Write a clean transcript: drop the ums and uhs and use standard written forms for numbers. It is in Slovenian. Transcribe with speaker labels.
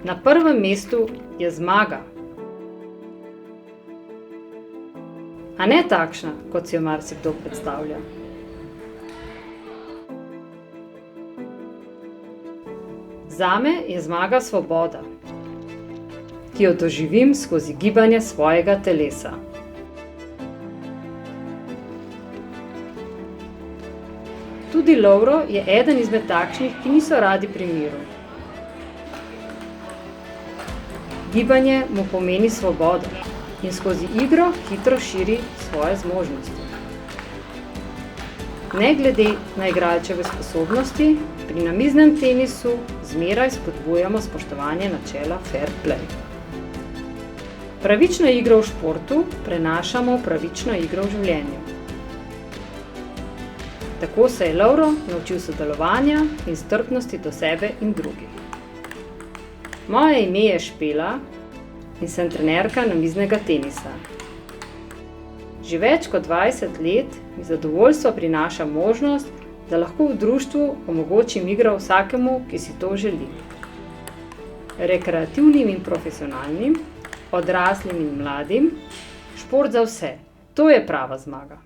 Speaker 1: Na prvem mestu je zmaga. A ne takšna, kot si jo marsikdo predstavlja. Zame je zmaga svoboda, ki jo doživim skozi gibanje svojega telesa. Tudi Lovro je eden izmed takšnih, ki niso radi pri miru. Gibanje mu pomeni svobodo in skozi igro hitro širi svoje zmožnosti. Ne glede na igralčeve sposobnosti, pri namiznem tenisu zmeraj spodbujamo spoštovanje načela fair play. Pravično igro v športu prenašamo v pravično igro v življenju. Tako se je Lovro naučil sodelovanja in strpnosti do sebe in drugih. Moje ime je Špela in sem trenerka namiznega tenisa. Že več kot 20 let mi zadovoljstvo prinaša možnost, da lahko v društvu omogočim igro vsakemu, ki si to želi. Rekreativnim in profesionalnim, odraslim in mladim, šport za vse. To je prava zmaga.